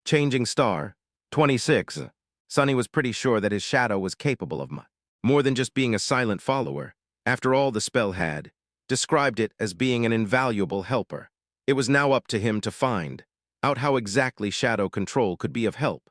Changing star. 26. Sunny was pretty sure that his shadow was capable of more than just being a silent follower. After all, the spell had described it as being an invaluable helper. It was now up to him to find out how exactly shadow control could be of help.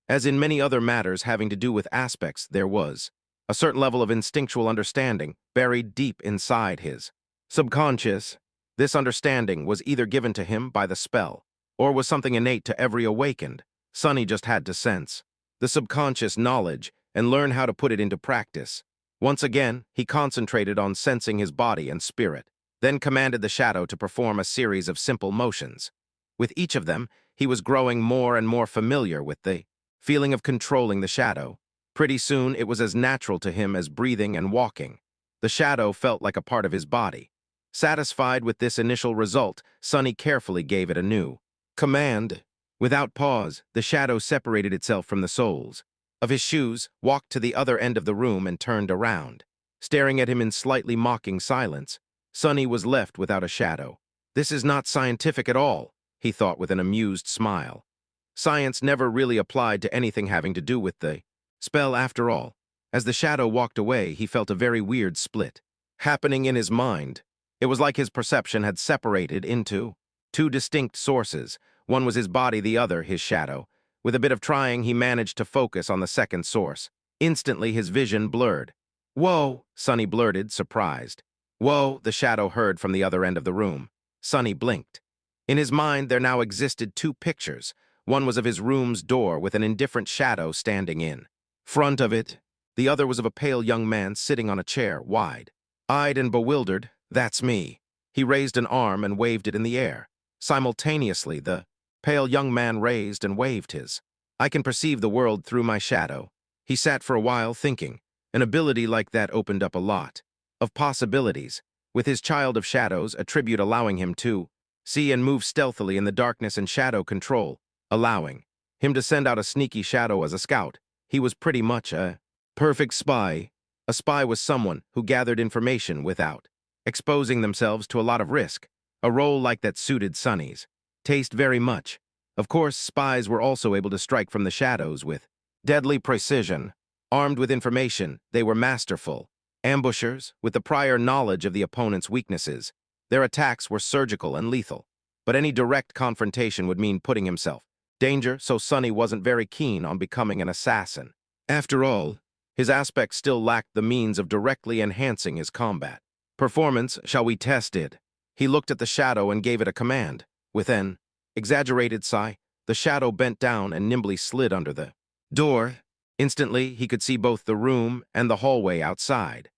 As in many other matters having to do with aspects, there was a certain level of instinctual understanding buried deep inside his subconscious. This understanding was either given to him by the spell, or was something innate to every awakened. Sunny just had to sense the subconscious knowledge and learn how to put it into practice. Once again, he concentrated on sensing his body and spirit, then commanded the shadow to perform a series of simple motions. With each of them, he was growing more and more familiar with the feeling of controlling the shadow. Pretty soon, it was as natural to him as breathing and walking. The shadow felt like a part of his body. Satisfied with this initial result, Sunny carefully gave it a new command. Without pause, the shadow separated itself from the soles of his shoes, walked to the other end of the room, and turned around. Staring at him in slightly mocking silence, Sunny was left without a shadow. This is not scientific at all, he thought with an amused smile. Science never really applied to anything having to do with the spell after all. As the shadow walked away, he felt a very weird split happening in his mind. It was like his perception had separated into two distinct sources. One was his body, the other his shadow. With a bit of trying, he managed to focus on the second source. Instantly, his vision blurred. "Whoa," Sunny blurted, surprised. "Whoa," the shadow heard from the other end of the room. Sunny blinked. In his mind, there now existed two pictures. One was of his room's door with an indifferent shadow standing in front of it. The other was of a pale young man sitting on a chair, wide-eyed and bewildered. "That's me." He raised an arm and waved it in the air. Simultaneously, the pale young man raised and waved his. "I can perceive the world through my shadow." He sat for a while thinking. An ability like that opened up a lot of possibilities, with his child of shadows attribute allowing him to see and move stealthily in the darkness and shadow control, allowing him to send out a sneaky shadow as a scout. He was pretty much a perfect spy. A spy was someone who gathered information without exposing themselves to a lot of risk. A role like that suited Sunny's taste very much. Of course, spies were also able to strike from the shadows with deadly precision. Armed with information, they were masterful ambushers with the prior knowledge of the opponent's weaknesses. Their attacks were surgical and lethal, but any direct confrontation would mean putting himself in danger, so Sunny wasn't very keen on becoming an assassin. After all, his aspect still lacked the means of directly enhancing his combat performance. "Shall we test it?" He looked at the shadow and gave it a command. With an exaggerated sigh, the shadow bent down and nimbly slid under the door. Instantly, he could see both the room and the hallway outside.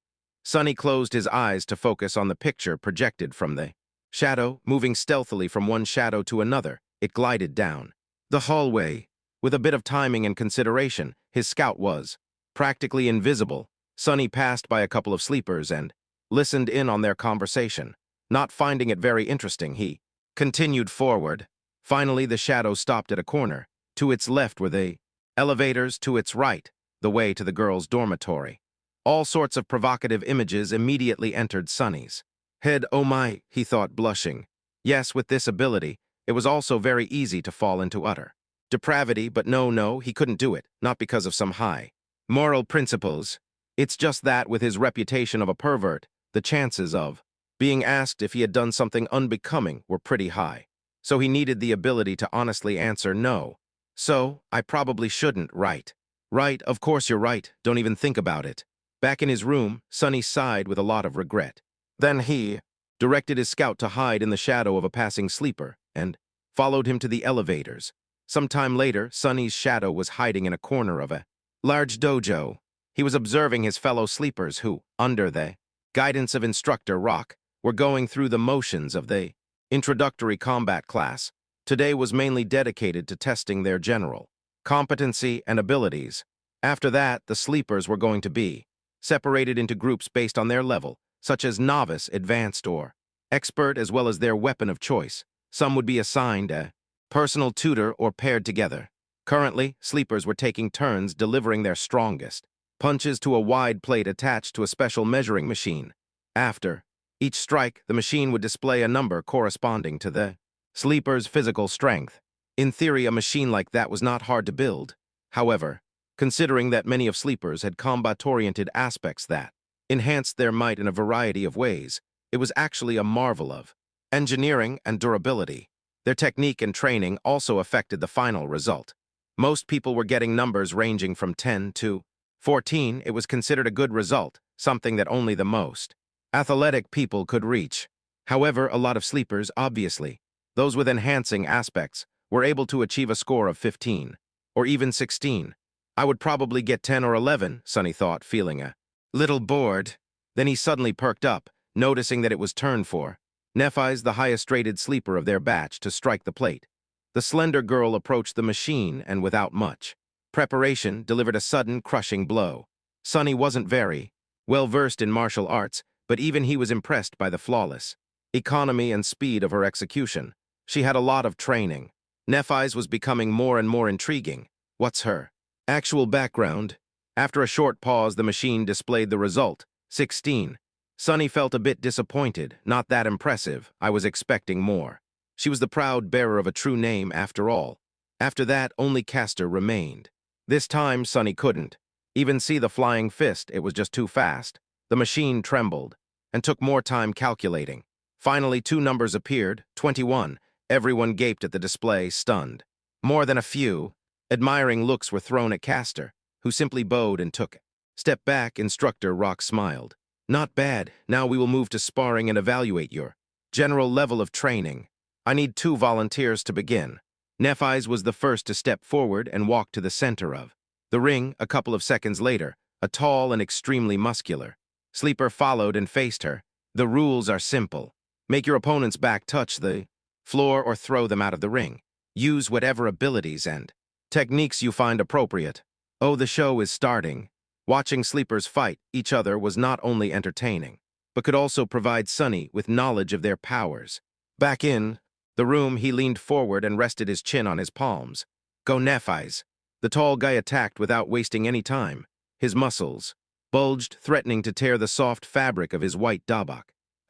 Sunny closed his eyes to focus on the picture projected from the shadow. Moving stealthily from one shadow to another, it glided down the hallway. With a bit of timing and consideration, his scout was practically invisible. Sunny passed by a couple of sleepers and listened in on their conversation. Not finding it very interesting, he continued forward. Finally, the shadow stopped at a corner. To its left were the elevators, to its right, the way to the girls' dormitory. All sorts of provocative images immediately entered Sunny's head. "Oh my," he thought, blushing. Yes, with this ability, it was also very easy to fall into utter depravity, but no, he couldn't do it, not because of some high moral principles. It's just that with his reputation of a pervert, the chances of being asked if he had done something unbecoming were pretty high. So he needed the ability to honestly answer no. "So, I probably shouldn't, right?" "Right, of course you're right, don't even think about it." Back in his room, Sunny sighed with a lot of regret. Then he directed his scout to hide in the shadow of a passing sleeper and followed him to the elevators. Some time later, Sunny's shadow was hiding in a corner of a large dojo. He was observing his fellow sleepers who, under the guidance of Instructor Rock, were going through the motions of the introductory combat class. Today was mainly dedicated to testing their general competency and abilities. After that, the sleepers were going to be separated into groups based on their level, such as novice, advanced, or expert, as well as their weapon of choice. Some would be assigned a personal tutor or paired together. Currently, sleepers were taking turns delivering their strongest punches to a wide plate attached to a special measuring machine. After each strike, the machine would display a number corresponding to the sleeper's physical strength. In theory, a machine like that was not hard to build. However, considering that many of Sleepers had combat-oriented aspects that enhanced their might in a variety of ways, it was actually a marvel of engineering and durability. Their technique and training also affected the final result. Most people were getting numbers ranging from 10 to 14. It was considered a good result, something that only the most athletic people could reach. However, a lot of Sleepers, obviously, those with enhancing aspects, were able to achieve a score of 15, or even 16. I would probably get 10 or 11, Sunny thought, feeling a little bored. Then he suddenly perked up, noticing that it was turn for Nephi's, the highest-rated sleeper of their batch, to strike the plate. The slender girl approached the machine and, without much preparation, delivered a sudden, crushing blow. Sunny wasn't very well-versed in martial arts, but even he was impressed by the flawless economy and speed of her execution. She had a lot of training. Nephi's was becoming more and more intriguing. What's her actual background? After a short pause, the machine displayed the result, 16. Sunny felt a bit disappointed. Not that impressive. I was expecting more. She was the proud bearer of a true name, after all. After that, only Castor remained. This time, Sunny couldn't even see the flying fist. It was just too fast. The machine trembled and took more time calculating. Finally, two numbers appeared, 21. Everyone gaped at the display, stunned. More than a few admiring looks were thrown at Castor, who simply bowed and took it. Step back, Instructor Rock smiled. Not bad. Now we will move to sparring and evaluate your general level of training. I need 2 volunteers to begin. Nephi's was the first to step forward and walk to the center of the ring. A couple of seconds later, a tall and extremely muscular Sleeper followed and faced her. The rules are simple. Make your opponent's back touch the floor or throw them out of the ring. Use whatever abilities and techniques you find appropriate. Oh, the show is starting. Watching Sleepers fight each other was not only entertaining, but could also provide Sunny with knowledge of their powers. Back in the room, he leaned forward and rested his chin on his palms. Go Nephi's. The tall guy attacked without wasting any time. His muscles bulged, threatening to tear the soft fabric of his white dabak.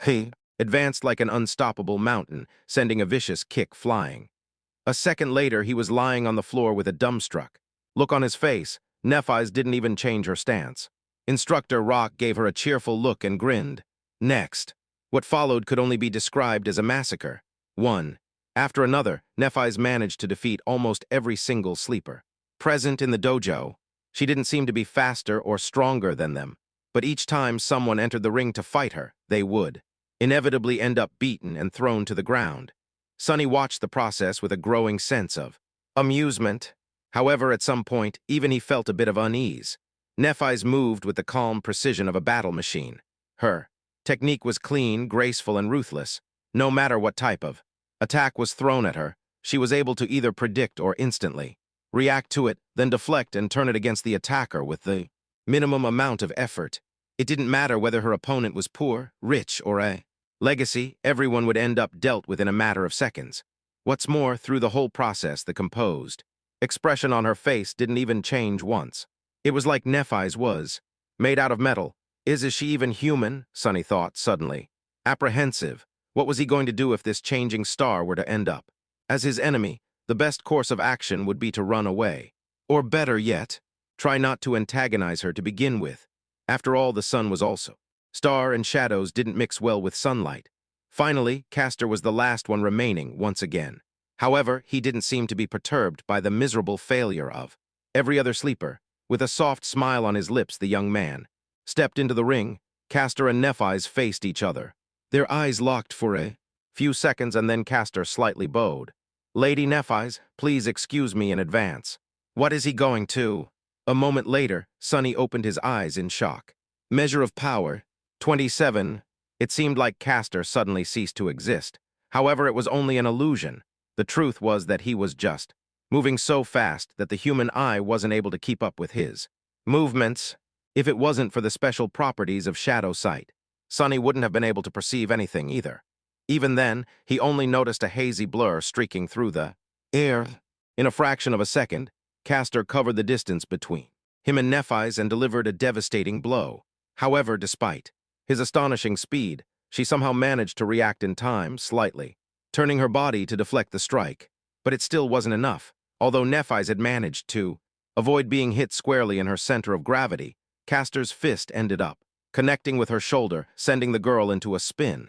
He advanced like an unstoppable mountain, sending a vicious kick flying. A second later, he was lying on the floor with a dumbstruck look on his face. Nephi's didn't even change her stance. Instructor Rock gave her a cheerful look and grinned. Next, what followed could only be described as a massacre. One after another, Nephi's managed to defeat almost every single sleeper present in the dojo. She didn't seem to be faster or stronger than them, but each time someone entered the ring to fight her, they would inevitably end up beaten and thrown to the ground. Sunny watched the process with a growing sense of amusement. However, at some point, even he felt a bit of unease. Nephi's moved with the calm precision of a battle machine. Her technique was clean, graceful, and ruthless. No matter what type of attack was thrown at her, she was able to either predict or instantly react to it, then deflect and turn it against the attacker with the minimum amount of effort. It didn't matter whether her opponent was poor, rich, or a legacy. Everyone would end up dealt with in a matter of seconds. What's more, through the whole process, the composed expression on her face didn't even change once. It was like Nephi's was made out of metal. Is she even human? Sunny thought suddenly. Apprehensive. What was he going to do if this changing star were to end up as his enemy? The best course of action would be to run away. Or better yet, try not to antagonize her to begin with. After all, the sun was also star, and shadows didn't mix well with sunlight. Finally, Castor was the last one remaining once again. However, he didn't seem to be perturbed by the miserable failure of every other sleeper. With a soft smile on his lips, the young man stepped into the ring. Castor and Nephi's faced each other. Their eyes locked for a few seconds, and then Castor slightly bowed. Lady Nephi's, please excuse me in advance. What is he going to? A moment later, Sunny opened his eyes in shock. Measure of power, 27. It seemed like Castor suddenly ceased to exist. However, it was only an illusion. The truth was that he was just moving so fast that the human eye wasn't able to keep up with his movements. If it wasn't for the special properties of shadow sight, Sunny wouldn't have been able to perceive anything either. Even then, he only noticed a hazy blur streaking through the air. In a fraction of a second, Castor covered the distance between him and Nephi's and delivered a devastating blow. However, despite his astonishing speed, she somehow managed to react in time, slightly turning her body to deflect the strike. But it still wasn't enough. Although Nephis had managed to avoid being hit squarely in her center of gravity, Castor's fist ended up connecting with her shoulder, sending the girl into a spin.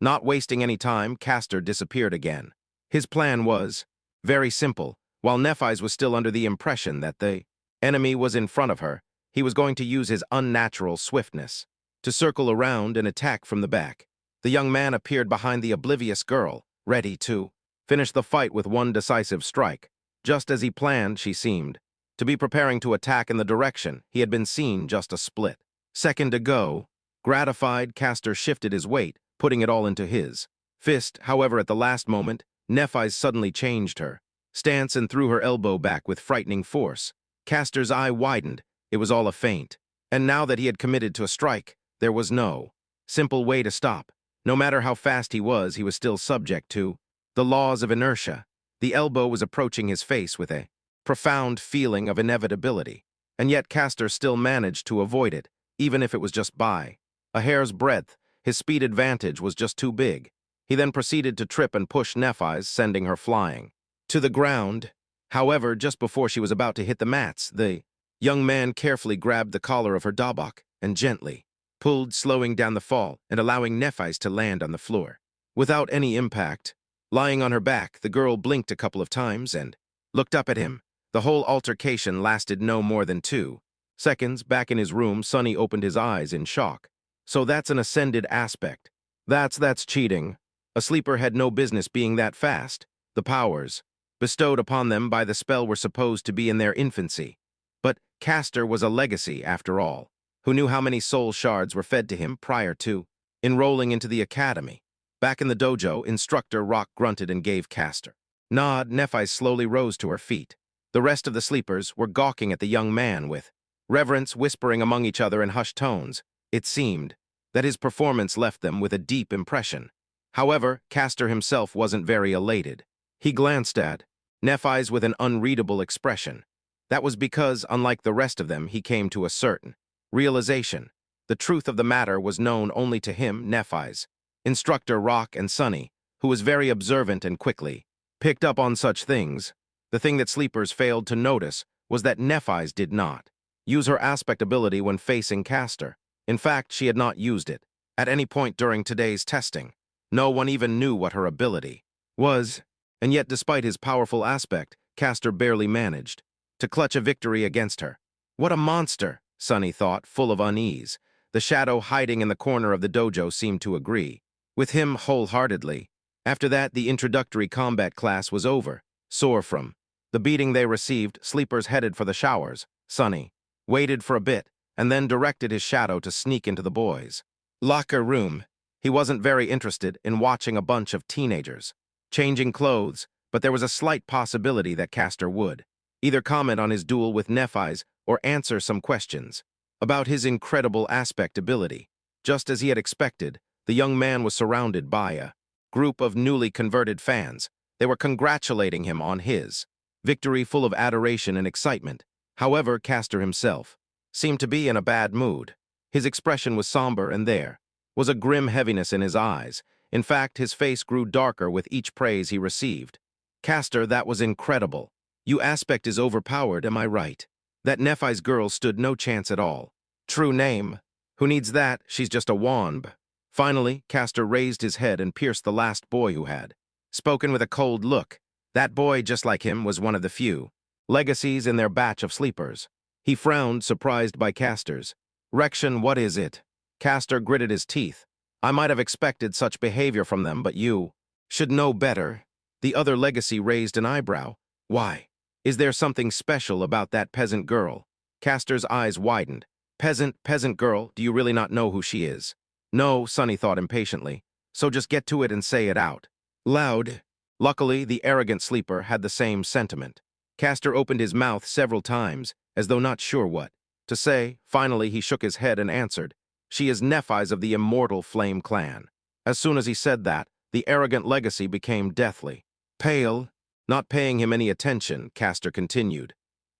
Not wasting any time, Castor disappeared again. His plan was very simple. While Nephis was still under the impression that the enemy was in front of her, he was going to use his unnatural swiftness to circle around and attack from the back. The young man appeared behind the oblivious girl, ready to finish the fight with one decisive strike. Just as he planned, she seemed to be preparing to attack in the direction he had been seen just a split second ago. Gratified, Castor shifted his weight, putting it all into his fist. However, at the last moment, Nephis suddenly changed her stance and threw her elbow back with frightening force. Castor's eye widened. It was all a feint. And now that he had committed to a strike, there was no simple way to stop. No matter how fast he was still subject to the laws of inertia. The elbow was approaching his face with a profound feeling of inevitability. And yet Castor still managed to avoid it, even if it was just by a hair's breadth. His speed advantage was just too big. He then proceeded to trip and push Nephis, sending her flying to the ground. However, just before she was about to hit the mats, the young man carefully grabbed the collar of her dabak and gently pulled, slowing down the fall and allowing Nephis to land on the floor. Without any impact, lying on her back, the girl blinked a couple of times and looked up at him. The whole altercation lasted no more than 2 seconds. Back in his room, Sonny opened his eyes in shock. So that's an ascended aspect. That's cheating. A sleeper had no business being that fast. The powers bestowed upon them by the spell were supposed to be in their infancy. But Castor was a legacy, after all. Who knew how many soul shards were fed to him prior to enrolling into the academy? Back in the dojo, Instructor Rock grunted and gave Castor nod. Nephis slowly rose to her feet. The rest of the sleepers were gawking at the young man with reverence, whispering among each other in hushed tones. It seemed that his performance left them with a deep impression. However, Castor himself wasn't very elated. He glanced at Nephis with an unreadable expression. That was because, unlike the rest of them, he came to a certain realization. The truth of the matter was known only to him, Nephis, Instructor Rock, and Sonny, who was very observant and quickly picked up on such things. The thing that sleepers failed to notice was that Nephis did not use her aspect ability when facing Castor. In fact, she had not used it at any point during today's testing. No one even knew what her ability was. And yet, despite his powerful aspect, Castor barely managed to clutch a victory against her. What a monster, Sonny thought, full of unease. The shadow hiding in the corner of the dojo seemed to agree with him wholeheartedly. After that, the introductory combat class was over. Sore from the beating they received, sleepers headed for the showers. Sonny waited for a bit and then directed his shadow to sneak into the boys' locker room. He wasn't very interested in watching a bunch of teenagers changing clothes, but there was a slight possibility that Castor would either comment on his duel with Nephis or answer some questions about his incredible aspect ability. Just as he had expected, the young man was surrounded by a group of newly converted fans. They were congratulating him on his victory, full of adoration and excitement. However, Castor himself seemed to be in a bad mood. His expression was somber, and there was a grim heaviness in his eyes. In fact, his face grew darker with each praise he received. Castor, that was incredible. Your aspect is overpowered, am I right? That Nephis girl stood no chance at all. True name. Who needs that? She's just a wanb. Finally, Castor raised his head and pierced the last boy who had spoken with a cold look. That boy, just like him, was one of the few legacies in their batch of sleepers. He frowned, surprised by Castor's reaction. What is it? Castor gritted his teeth. I might have expected such behavior from them, but you should know better. The other legacy raised an eyebrow. Why? Is there something special about that peasant girl? Castor's eyes widened. Peasant girl, do you really not know who she is? No, Sonny thought impatiently. So just get to it and say it out loud. Luckily, the arrogant sleeper had the same sentiment. Castor opened his mouth several times, as though not sure what to say. Finally, he shook his head and answered, She is Nephis of the Immortal Flame Clan. As soon as he said that, the arrogant legacy became deathly pale. Not paying him any attention, Castor continued,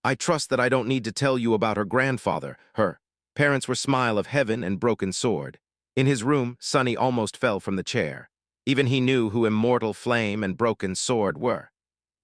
I trust that I don't need to tell you about her grandfather. Her parents were Smile of Heaven and Broken Sword. In his room, Sonny almost fell from the chair. Even he knew who Immortal Flame and Broken Sword were.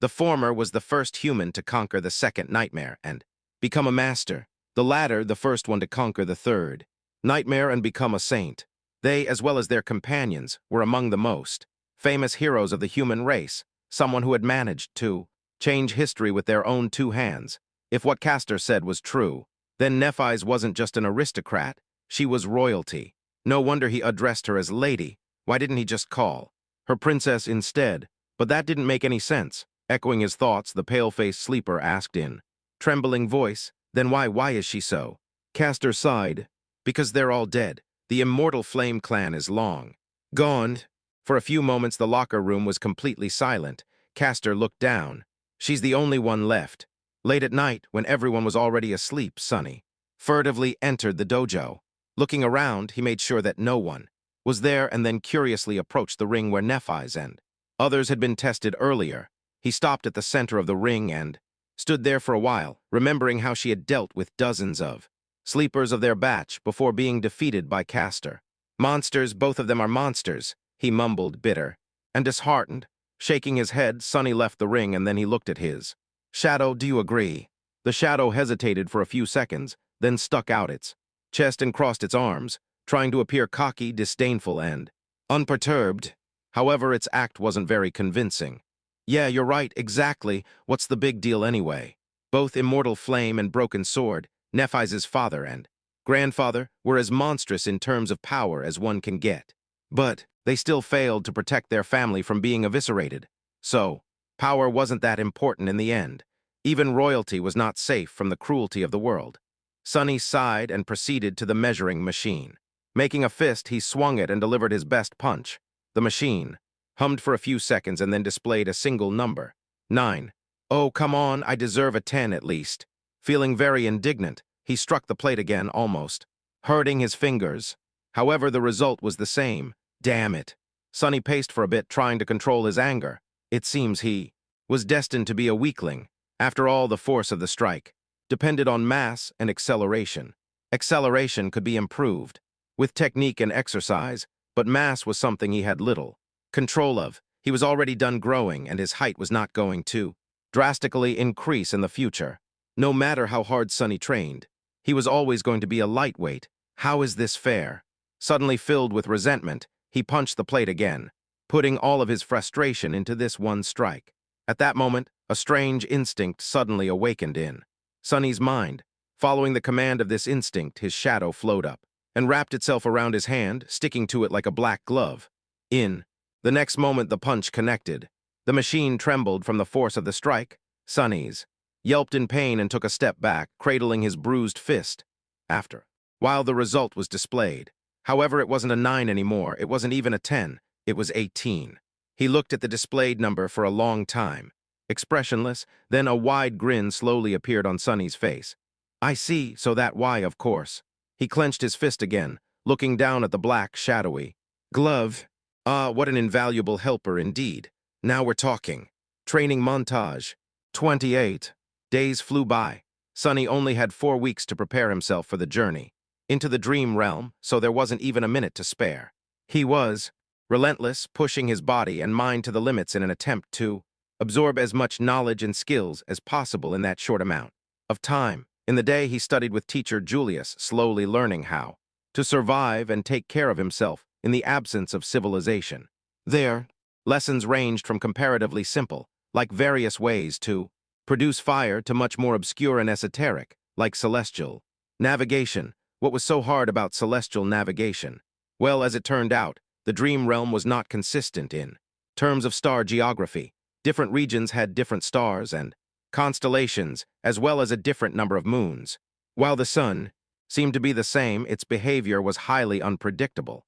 The former was the first human to conquer the second nightmare and become a master. The latter, the first one to conquer the third nightmare and become a saint. They, as well as their companions, were among the most famous heroes of the human race, someone who had managed to change history with their own two hands. If what Castor said was true, then Nephis wasn't just an aristocrat, she was royalty. No wonder he addressed her as lady. Why didn't he just call her princess instead? But that didn't make any sense. Echoing his thoughts, the pale-faced sleeper asked in trembling voice, then why is she so? Castor sighed. Because they're all dead. The immortal Flame clan is long gone. For a few moments, the locker room was completely silent. Castor looked down. She's the only one left. Late at night, when everyone was already asleep, Sunny furtively entered the dojo. Looking around, he made sure that no one was there and then curiously approached the ring where Nephis and others had been tested earlier. He stopped at the center of the ring and stood there for a while, remembering how she had dealt with dozens of sleepers of their batch before being defeated by Castor. Monsters, both of them are monsters, he mumbled, bitter and disheartened. Shaking his head, Sunny left the ring and then he looked at his shadow. Do you agree? The shadow hesitated for a few seconds, then stuck out its chest and crossed its arms, trying to appear cocky, disdainful, and unperturbed. However, its act wasn't very convincing. Yeah, you're right, exactly. What's the big deal anyway? Both Immortal Flame and Broken Sword, Nephis's father and grandfather, were as monstrous in terms of power as one can get. But they still failed to protect their family from being eviscerated. So, power wasn't that important in the end. Even royalty was not safe from the cruelty of the world. Sunny sighed and proceeded to the measuring machine. Making a fist, he swung it and delivered his best punch. The machine hummed for a few seconds and then displayed a single number. 9. Oh, come on, I deserve a 10 at least. Feeling very indignant, he struck the plate again, almost hurting his fingers. However, the result was the same. Damn it. Sunny paced for a bit, trying to control his anger. It seems he was destined to be a weakling. After all, the force of the strike depended on mass and acceleration. Acceleration could be improved with technique and exercise, but mass was something he had little control of. He was already done growing, and his height was not going to drastically increase in the future. No matter how hard Sunny trained, he was always going to be a lightweight. How is this fair? Suddenly filled with resentment, he punched the plate again, putting all of his frustration into this one strike. At that moment, a strange instinct suddenly awakened in Sunny's mind. Following the command of this instinct, his shadow flowed up and wrapped itself around his hand, sticking to it like a black glove. In the next moment, the punch connected. The machine trembled from the force of the strike. Sunny's yelped in pain and took a step back, cradling his bruised fist. While the result was displayed. However, it wasn't a 9 anymore. It wasn't even a 10. It was 18. He looked at the displayed number for a long time, expressionless. Then a wide grin slowly appeared on Sunny's face. I see, so that why, of course. He clenched his fist again, looking down at the black, shadowy glove. Ah, what an invaluable helper indeed. Now we're talking. Training montage. 28. Days flew by. Sunny only had 4 weeks to prepare himself for the journey into the dream realm, so there wasn't even a minute to spare. He was relentless, pushing his body and mind to the limits in an attempt to absorb as much knowledge and skills as possible in that short amount of time. In the day, he studied with teacher Julius, slowly learning how to survive and take care of himself in the absence of civilization. Their lessons ranged from comparatively simple, like various ways to produce fire, to much more obscure and esoteric, like celestial navigation. What was so hard about celestial navigation? Well, as it turned out, the dream realm was not consistent in terms of star geography. Different regions had different stars and constellations, as well as a different number of moons. While the sun seemed to be the same, its behavior was highly unpredictable.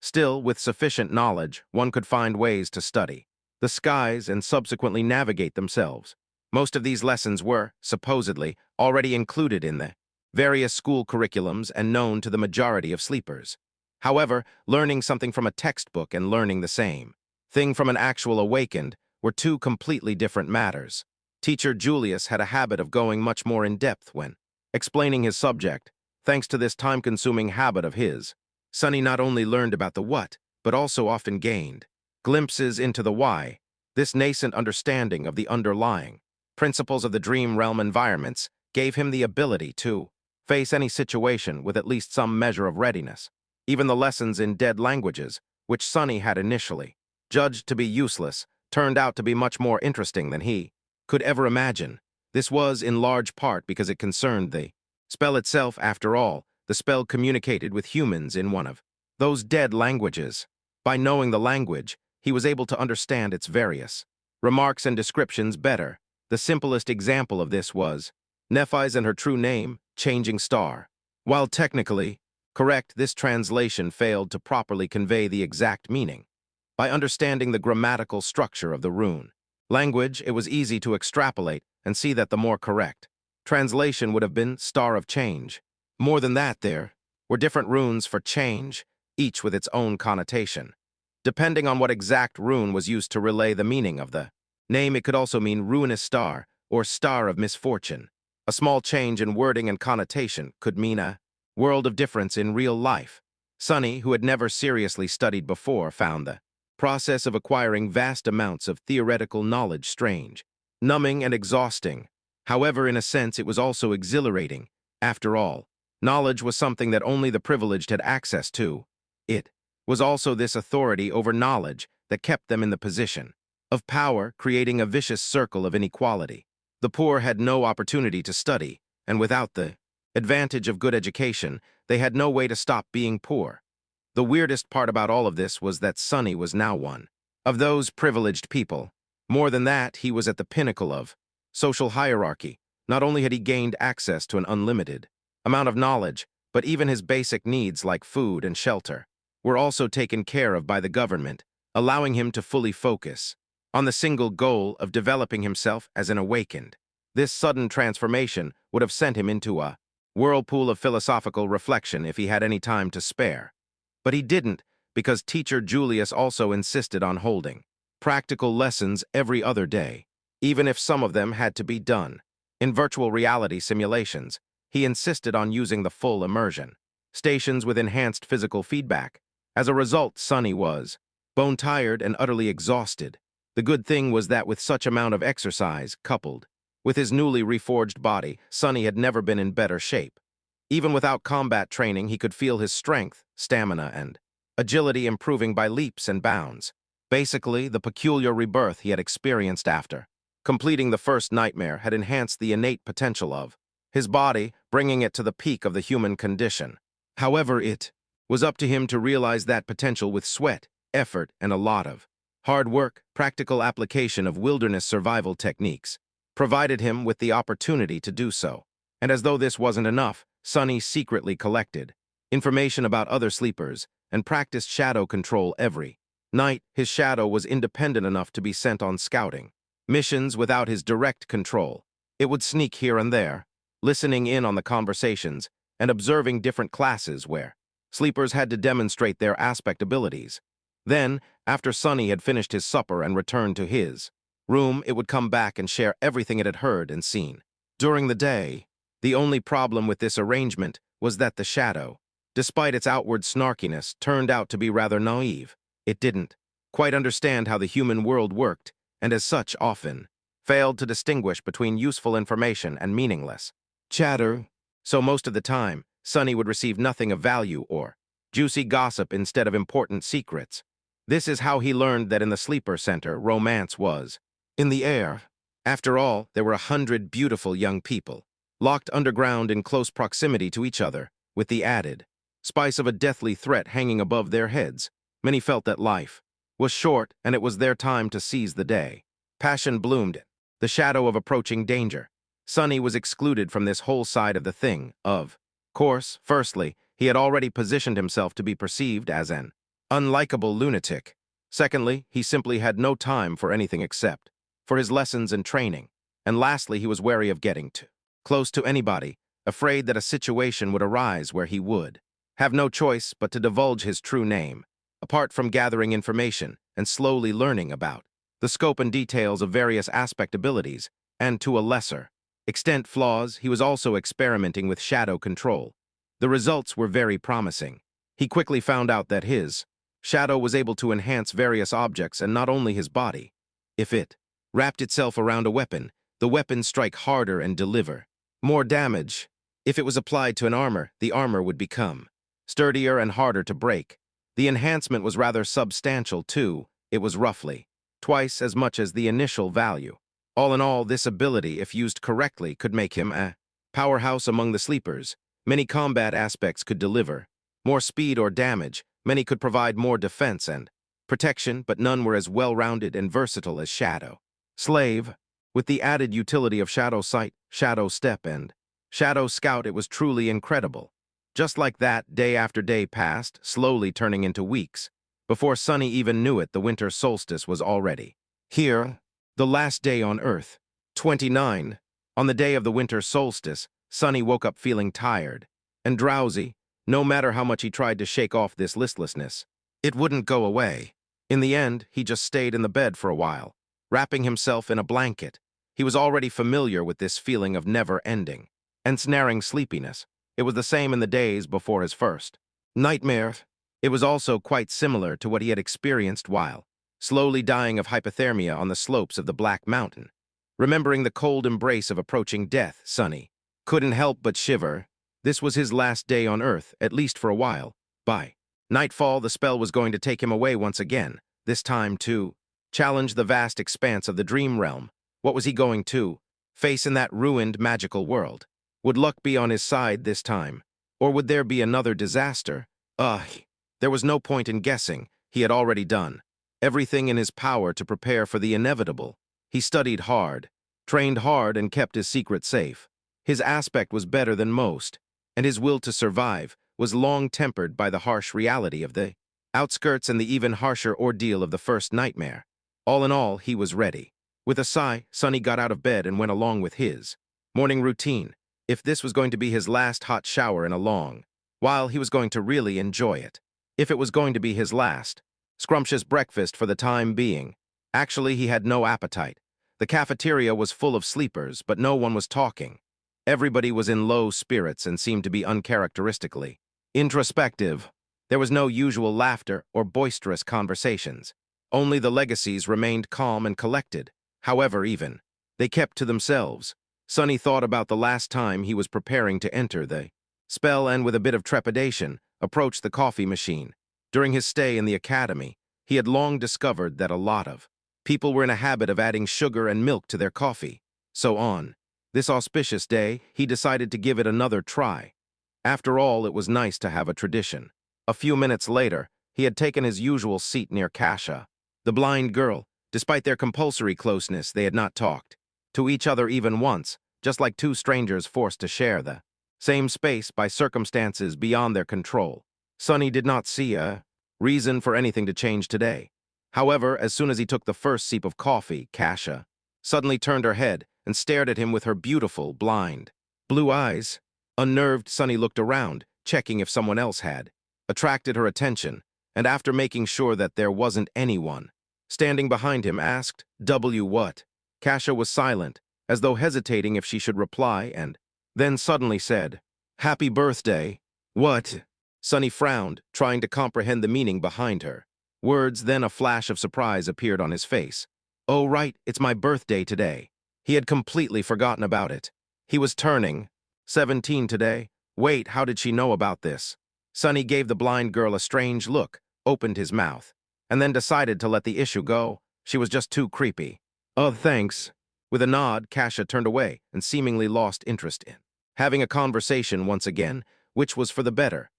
Still, with sufficient knowledge, one could find ways to study the skies and subsequently navigate themselves. Most of these lessons were, supposedly, already included in the various school curriculums and known to the majority of sleepers. However, learning something from a textbook and learning the same thing from an actual awakened were two completely different matters. Teacher Julius had a habit of going much more in depth when explaining his subject. Thanks to this time-consuming habit of his, Sunny not only learned about the what, but also often gained glimpses into the why. This nascent understanding of the underlying principles of the dream realm environments gave him the ability to face any situation with at least some measure of readiness. Even the lessons in dead languages, which Sonny had initially judged to be useless, turned out to be much more interesting than he could ever imagine. This was in large part because it concerned the spell itself. After all, the spell communicated with humans in one of those dead languages. By knowing the language, he was able to understand its various remarks and descriptions better. The simplest example of this was Nephi's and her true name, Changing Star. While technically correct, this translation failed to properly convey the exact meaning. By understanding the grammatical structure of the rune language, it was easy to extrapolate and see that the more correct translation would have been Star of Change. More than that, there were different runes for change, each with its own connotation. Depending on what exact rune was used to relay the meaning of the name, it could also mean ruinous star or star of misfortune. A small change in wording and connotation could mean a world of difference in real life. Sonny, who had never seriously studied before, found the process of acquiring vast amounts of theoretical knowledge strange, numbing, and exhausting. However, in a sense, it was also exhilarating. After all, knowledge was something that only the privileged had access to. It was also this authority over knowledge that kept them in the position of power, creating a vicious circle of inequality. The poor had no opportunity to study, and without the advantage of good education, they had no way to stop being poor. The weirdest part about all of this was that Sonny was now one of those privileged people. More than that, he was at the pinnacle of social hierarchy. Not only had he gained access to an unlimited amount of knowledge, but even his basic needs like food and shelter were also taken care of by the government, allowing him to fully focus on the single goal of developing himself as an awakened. This sudden transformation would have sent him into a whirlpool of philosophical reflection if he had any time to spare. But he didn't, because teacher Julius also insisted on holding practical lessons every other day, even if some of them had to be done in virtual reality simulations. He insisted on using the full immersion stations with enhanced physical feedback. As a result, Sonny was bone-tired and utterly exhausted. The good thing was that with such amount of exercise, coupled with his newly reforged body, Sonny had never been in better shape. Even without combat training, he could feel his strength, stamina, and agility improving by leaps and bounds. Basically, the peculiar rebirth he had experienced after completing the first nightmare had enhanced the innate potential of his body, bringing it to the peak of the human condition. However, it was up to him to realize that potential with sweat, effort, and a lot of hard work. Practical application of wilderness survival techniques provided him with the opportunity to do so. And as though this wasn't enough, Sonny secretly collected information about other sleepers and practiced shadow control every night. His shadow was independent enough to be sent on scouting missions without his direct control. It would sneak here and there, listening in on the conversations and observing different classes where sleepers had to demonstrate their aspect abilities. Then, after Sonny had finished his supper and returned to his room, it would come back and share everything it had heard and seen during the day. The only problem with this arrangement was that the shadow, despite its outward snarkiness, turned out to be rather naive. It didn't quite understand how the human world worked, and as such often failed to distinguish between useful information and meaningless chatter. So most of the time, Sonny would receive nothing of value or juicy gossip instead of important secrets. This is how he learned that in the sleeper center, romance was in the air. After all, there were 100 beautiful young people, locked underground in close proximity to each other, with the added spice of a deathly threat hanging above their heads. Many felt that life was short, and it was their time to seize the day. Passion bloomed, the shadow of approaching danger. Sonny was excluded from this whole side of the thing. Of course, firstly, he had already positioned himself to be perceived as an unlikable lunatic. Secondly, he simply had no time for anything except for his lessons and training. And lastly, he was wary of getting too close to anybody, afraid that a situation would arise where he would have no choice but to divulge his true name. Apart from gathering information and slowly learning about the scope and details of various aspect abilities, and to a lesser extent flaws, he was also experimenting with shadow control. The results were very promising. He quickly found out that his shadow was able to enhance various objects and not only his body, If it wrapped itself around a weapon, the weapon strike harder and deliver more damage. If it was applied to an armor, the armor would become sturdier and harder to break. The enhancement was rather substantial, too. It was roughly twice as much as the initial value. All in all, this ability, if used correctly, could make him a powerhouse among the sleepers. Many combat aspects could deliver more speed or damage. Many could provide more defense and protection, but none were as well-rounded and versatile as Shadow Slave. With the added utility of Shadow Sight, Shadow Step, and Shadow Scout, it was truly incredible. Just like that, day after day passed, slowly turning into weeks. Before Sunny even knew it, the winter solstice was already here. The last day on Earth. 29. On the day of the winter solstice, Sunny woke up feeling tired and drowsy. No matter how much he tried to shake off this listlessness, it wouldn't go away. In the end, he just stayed in the bed for a while, wrapping himself in a blanket. He was already familiar with this feeling of never-ending, ensnaring sleepiness. It was the same in the days before his first nightmare. It was also quite similar to what he had experienced while slowly dying of hypothermia on the slopes of the Black Mountain. Remembering the cold embrace of approaching death, Sunny couldn't help but shiver. This was his last day on Earth, at least for a while. By nightfall, the spell was going to take him away once again, this time to challenge the vast expanse of the dream realm. What was he going to face in that ruined magical world? Would luck be on his side this time? Or would there be another disaster? There was no point in guessing. He had already done everything in his power to prepare for the inevitable. He studied hard, trained hard, and kept his secret safe. His aspect was better than most, and his will to survive was long tempered by the harsh reality of the outskirts and the even harsher ordeal of the first nightmare. All in all, he was ready. With a sigh, Sunny got out of bed and went along with his morning routine. If this was going to be his last hot shower in a long while, he was going to really enjoy it. If it was going to be his last scrumptious breakfast for the time being. Actually, he had no appetite. The cafeteria was full of sleepers, but no one was talking. Everybody was in low spirits and seemed to be uncharacteristically introspective. There was no usual laughter or boisterous conversations. Only the legacies remained calm and collected. However, even they kept to themselves. Sunny thought about the last time he was preparing to enter the spell and, with a bit of trepidation, approached the coffee machine. During his stay in the academy, he had long discovered that a lot of people were in a habit of adding sugar and milk to their coffee. So on this auspicious day, he decided to give it another try. After all, it was nice to have a tradition. A few minutes later, he had taken his usual seat near Kasha, the blind girl. Despite their compulsory closeness, they had not talked to each other even once, just like two strangers forced to share the same space by circumstances beyond their control. Sunny did not see a reason for anything to change today. However, as soon as he took the first sip of coffee, Kasha suddenly turned her head and stared at him with her beautiful, blind blue eyes. Unnerved, Sunny looked around, checking if someone else had attracted her attention, and after making sure that there wasn't anyone standing behind him, asked, what? Kasha was silent, as though hesitating if she should reply, and then suddenly said, Happy birthday. What? Sunny frowned, trying to comprehend the meaning behind her words. Then a flash of surprise appeared on his face. Oh, right, it's my birthday today. He had completely forgotten about it. He was turning 17 today. Wait, how did she know about this? Sunny gave the blind girl a strange look, opened his mouth, and then decided to let the issue go. She was just too creepy. Oh, thanks. With a nod, Kasha turned away and seemingly lost interest in having a conversation once again, which was for the better.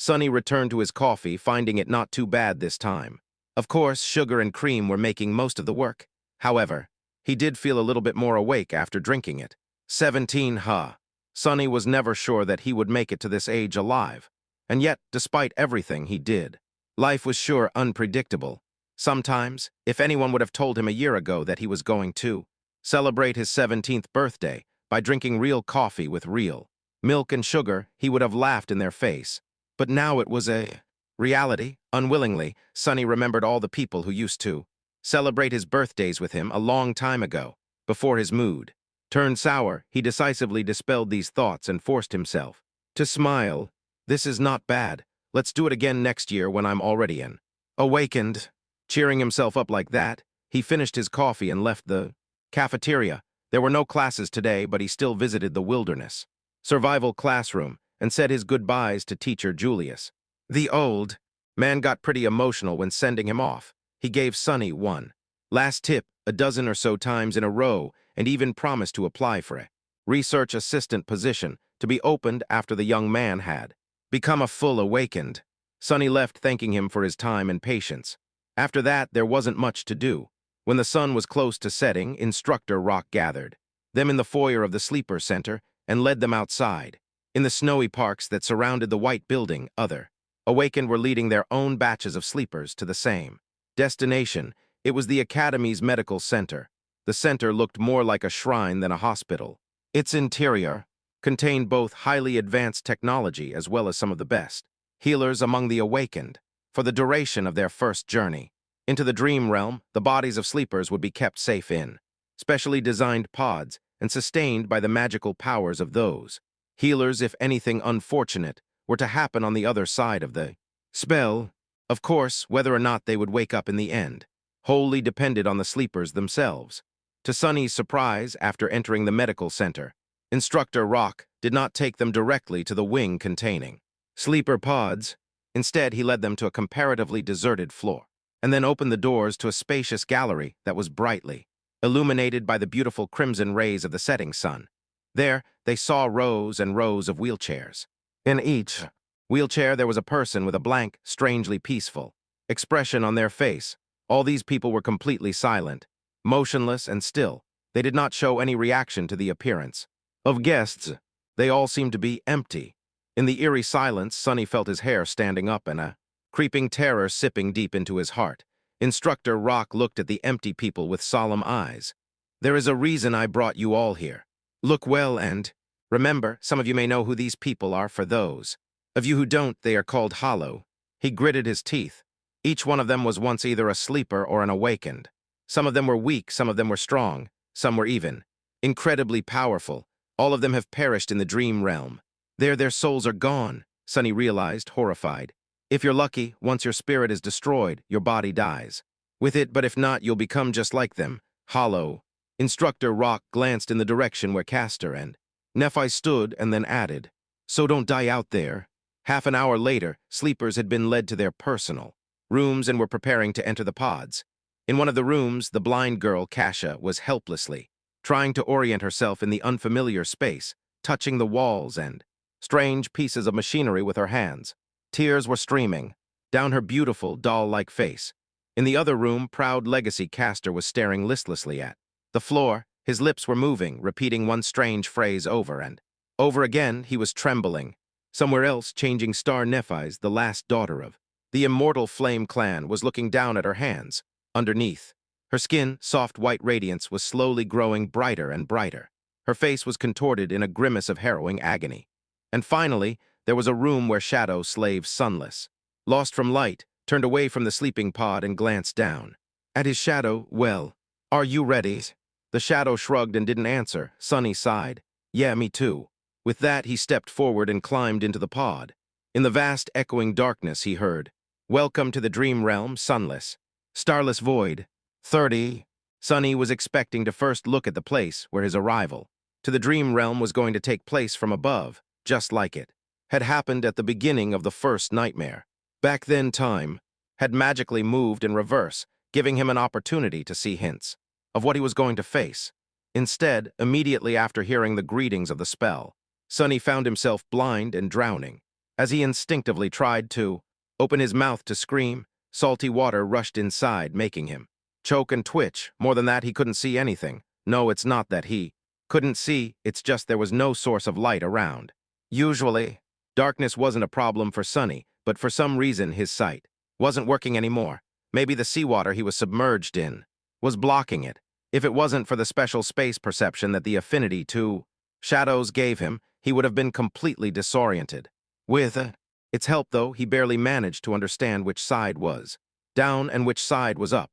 Sunny returned to his coffee, finding it not too bad this time. Of course, sugar and cream were making most of the work. However, he did feel a little bit more awake after drinking it. 17, huh? Sunny was never sure that he would make it to this age alive. And yet, despite everything he did, life was sure unpredictable. Sometimes, if anyone would have told him a year ago that he was going to celebrate his 17th birthday by drinking real coffee with real milk and sugar, he would have laughed in their face. But now it was a reality. Unwillingly, Sunny remembered all the people who used to celebrate his birthdays with him a long time ago. Before his mood turned sour, he decisively dispelled these thoughts and forced himself to smile. This is not bad. Let's do it again next year when I'm already in. Awakened. Cheering himself up like that, He finished his coffee and left the cafeteria. There were no classes today, but he still visited the wilderness survival classroom and said his goodbyes to teacher Julius. The old man got pretty emotional when sending him off. He gave Sonny one last tip a dozen or so times in a row and even promised to apply for a research assistant position to be opened after the young man had become a full awakened. Sonny left thanking him for his time and patience. After that, there wasn't much to do. When the sun was close to setting, Instructor Rock gathered them in the foyer of the sleeper center and led them outside. In the snowy parks that surrounded the white building, other awakened were leading their own batches of sleepers to the same destination. It was the Academy's medical center. The center looked more like a shrine than a hospital. Its interior contained both highly advanced technology as well as some of the best healers among the awakened. For the duration of their first journey into the dream realm, the bodies of sleepers would be kept safe in specially designed pods and sustained by the magical powers of those healers if anything unfortunate were to happen on the other side of the spell. Of course, whether or not they would wake up in the end wholly depended on the sleepers themselves. To Sonny's surprise, after entering the medical center, Instructor Rock did not take them directly to the wing containing sleeper pods. Instead, he led them to a comparatively deserted floor, and then opened the doors to a spacious gallery that was brightly illuminated by the beautiful crimson rays of the setting sun. There, they saw rows and rows of wheelchairs. In each wheelchair, there was a person with a blank, strangely peaceful expression on their face. All these people were completely silent, motionless and still. They did not show any reaction to the appearance of guests. They all seemed to be empty. In the eerie silence, Sonny felt his hair standing up and a creeping terror sipping deep into his heart. Instructor Rock looked at the empty people with solemn eyes. "There is a reason I brought you all here. Look well and remember, some of you may know who these people are. For those of you who don't, they are called Hollow." He gritted his teeth. Each one of them was once either a sleeper or an awakened. Some of them were weak, some of them were strong, some were even incredibly powerful. All of them have perished in the dream realm. Their souls are gone, Sonny realized, horrified. If you're lucky, once your spirit is destroyed, your body dies with it, but if not, you'll become just like them, Hollow. Instructor Rock glanced in the direction where Castor and Nephi stood and then added, "So don't die out there." Half an hour later, sleepers had been led to their personal rooms and were preparing to enter the pods. In one of the rooms, the blind girl, Kasha, was helplessly trying to orient herself in the unfamiliar space, touching the walls and strange pieces of machinery with her hands. Tears were streaming down her beautiful, doll-like face. In the other room, proud Legacy Castor was staring listlessly at the floor. His lips were moving, repeating one strange phrase over and over again. He was trembling. Somewhere else, Changing Star Nephi's, the last daughter of the immortal Flame Clan, was looking down at her hands. Underneath her skin, soft white radiance was slowly growing brighter and brighter. Her face was contorted in a grimace of harrowing agony. And finally, there was a room where Shadow, slave Sunless, lost from light, turned away from the sleeping pod and glanced down at his shadow. "Well, are you ready?" The shadow shrugged and didn't answer. Sonny sighed. "Yeah, me too." With that, he stepped forward and climbed into the pod. In the vast, echoing darkness, he heard, "Welcome to the dream realm, Sunless. Starless Void. 30. Sonny was expecting to first look at the place where his arrival to the dream realm was going to take place from above, just like it had happened at the beginning of the first nightmare. Back then, time had magically moved in reverse, giving him an opportunity to see hints of what he was going to face. Instead, immediately after hearing the greetings of the spell, Sonny found himself blind and drowning. As he instinctively tried to open his mouth to scream, salty water rushed inside, making him choke and twitch. More than that, he couldn't see anything. No, it's not that he couldn't see, it's just there was no source of light around. Usually, darkness wasn't a problem for Sonny, but for some reason his sight wasn't working anymore. Maybe the seawater he was submerged in was blocking it. If it wasn't for the special space perception that the affinity to shadows gave him, he would have been completely disoriented. With its help, though, he barely managed to understand which side was down and which side was up.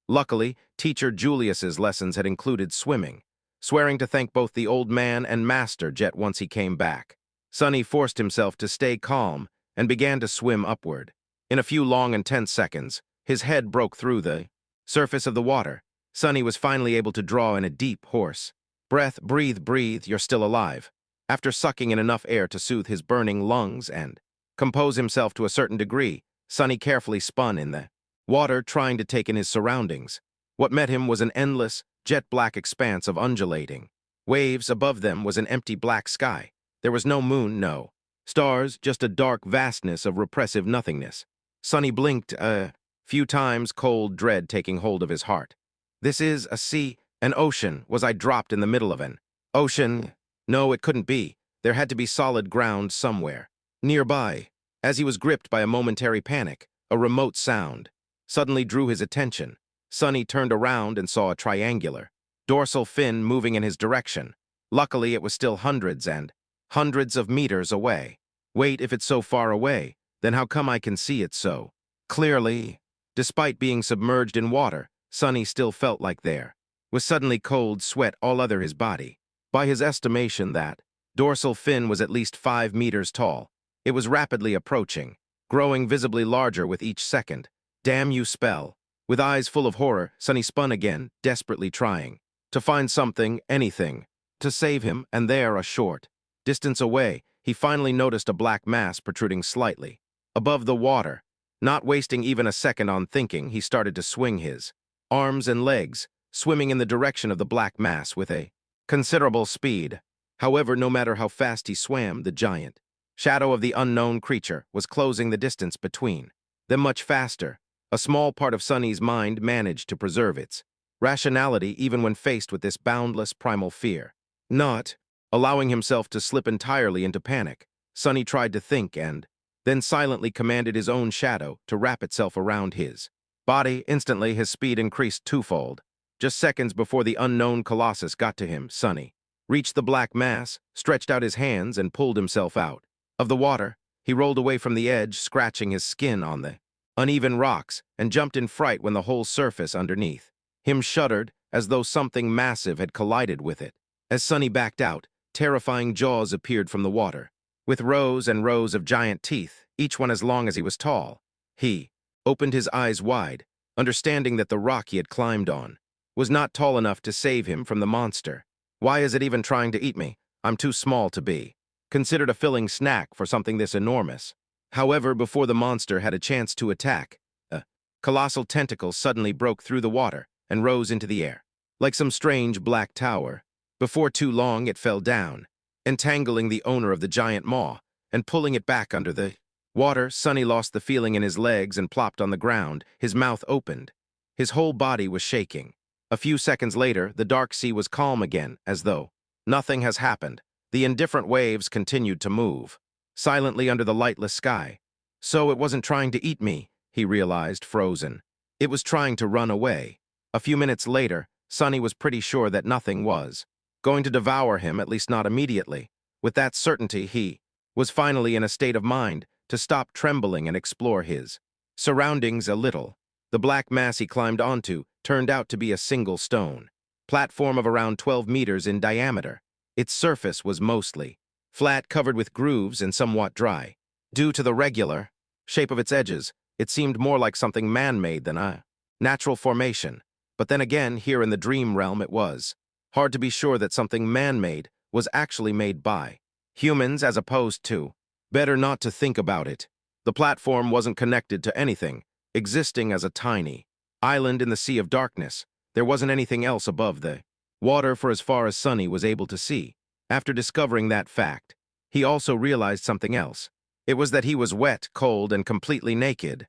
Luckily, teacher Julius's lessons had included swimming, swearing to thank both the old man and Master Jet once he came back. Sonny forced himself to stay calm and began to swim upward. In a few long and tense seconds, his head broke through the Surface of the water. Sonny was finally able to draw in a deep, hoarse breath. Breathe, breathe, you're still alive. After sucking in enough air to soothe his burning lungs and compose himself to a certain degree, Sonny carefully spun in the water, trying to take in his surroundings. What met him was an endless, jet-black expanse of undulating waves. Above them was an empty black sky. There was no moon, no stars, just a dark vastness of repressive nothingness. Sonny blinked a few times, cold dread taking hold of his heart. This is a sea, an ocean. Was I dropped in the middle of an ocean? No, it couldn't be. There had to be solid ground somewhere nearby. As he was gripped by a momentary panic, a remote sound suddenly drew his attention. Sonny turned around and saw a triangular dorsal fin moving in his direction. Luckily, it was still hundreds and hundreds of meters away. Wait, if it's so far away, then how come I can see it so clearly? Despite being submerged in water, Sonny still felt like there was suddenly cold sweat all over his body. By his estimation, that dorsal fin was at least 5 meters tall. It was rapidly approaching, growing visibly larger with each second. Damn you, spell. With eyes full of horror, Sonny spun again, desperately trying to find something, anything, to save him, and there, a short distance away, he finally noticed a black mass protruding slightly above the water. Not wasting even a second on thinking, he started to swing his arms and legs, swimming in the direction of the black mass with a considerable speed. However, no matter how fast he swam, the giant shadow of the unknown creature was closing the distance between them much faster. A small part of Sonny's mind managed to preserve its rationality even when faced with this boundless primal fear. Not allowing himself to slip entirely into panic, Sonny tried to think and then silently commanded his own shadow to wrap itself around his body. Instantly, his speed increased twofold. Just seconds before the unknown colossus got to him, Sonny reached the black mass, stretched out his hands, and pulled himself out of the water. He rolled away from the edge, scratching his skin on the uneven rocks, and jumped in fright when the whole surface underneath him shuddered, as though something massive had collided with it. As Sonny backed out, terrifying jaws appeared from the water, with rows and rows of giant teeth, each one as long as he was tall. He opened his eyes wide, understanding that the rock he had climbed on was not tall enough to save him from the monster. Why is it even trying to eat me? I'm too small to be considered a filling snack for something this enormous. However, before the monster had a chance to attack, a colossal tentacle suddenly broke through the water and rose into the air, like some strange black tower. Before too long, it fell down, entangling the owner of the giant maw and pulling it back under the water. Sonny lost the feeling in his legs and plopped on the ground, his mouth opened. His whole body was shaking. A few seconds later, the dark sea was calm again, as though nothing has happened. The indifferent waves continued to move silently under the lightless sky. So it wasn't trying to eat me, he realized, frozen. It was trying to run away. A few minutes later, Sonny was pretty sure that nothing was going to devour him, at least not immediately. With that certainty, he was finally in a state of mind to stop trembling and explore his surroundings a little. The black mass he climbed onto turned out to be a single stone platform of around 12 meters in diameter. Its surface was mostly flat, covered with grooves and somewhat dry. Due to the regular shape of its edges, it seemed more like something man-made than a natural formation. But then again, here in the dream realm, it was hard to be sure that something man-made was actually made by humans as opposed to. Better not to think about it. The platform wasn't connected to anything, existing as a tiny island in the sea of darkness. There wasn't anything else above the water for as far as Sonny was able to see. After discovering that fact, he also realized something else. It was that he was wet, cold, and completely naked.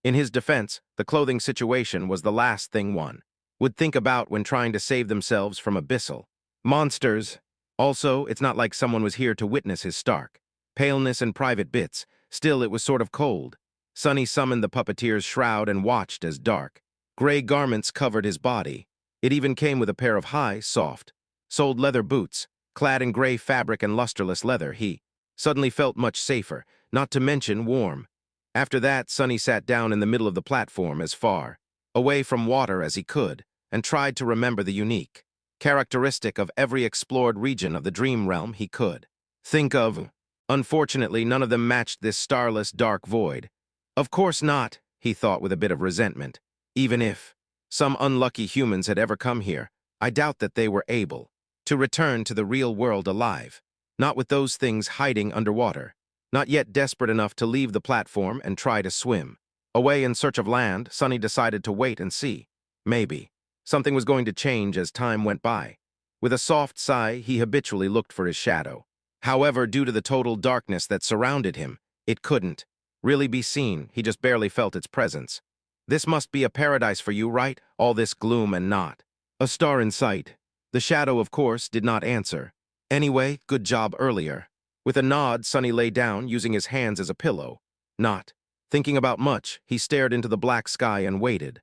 In his defense, the clothing situation was the last thing one would think about when trying to save themselves from abyssal monsters. Also, it's not like someone was here to witness his stark paleness and private bits. Still, it was sort of cold. Sonny summoned the puppeteer's shroud and watched as dark gray garments covered his body. It even came with a pair of high, soft-soled leather boots. Clad in gray fabric and lusterless leather, he suddenly felt much safer, not to mention warm. After that, Sonny sat down in the middle of the platform as far away from water as he could and tried to remember the unique characteristic of every explored region of the dream realm he could think of. Unfortunately, none of them matched this starless dark void. Of course not, he thought with a bit of resentment. Even if some unlucky humans had ever come here, I doubt that they were able to return to the real world alive, not with those things hiding underwater, not yet desperate enough to leave the platform and try to swim. Away in search of land, Sonny decided to wait and see. Maybe something was going to change as time went by. With a soft sigh, he habitually looked for his shadow. However, due to the total darkness that surrounded him, it couldn't really be seen. He just barely felt its presence. This must be a paradise for you, right? All this gloom and not a star in sight. The shadow, of course, did not answer. Anyway, good job earlier. With a nod, Sonny lay down, using his hands as a pillow. Not thinking about much, he stared into the black sky and waited.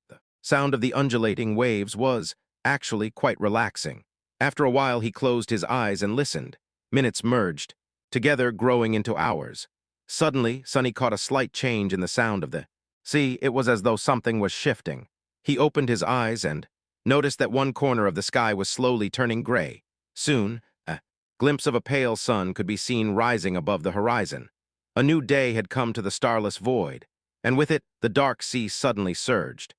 The sound of the undulating waves was, actually, quite relaxing. After a while, he closed his eyes and listened. Minutes merged, together growing into hours. Suddenly, Sonny caught a slight change in the sound of the sea. It was as though something was shifting. He opened his eyes and noticed that one corner of the sky was slowly turning gray. Soon, a glimpse of a pale sun could be seen rising above the horizon. A new day had come to the starless void, and with it, the dark sea suddenly surged.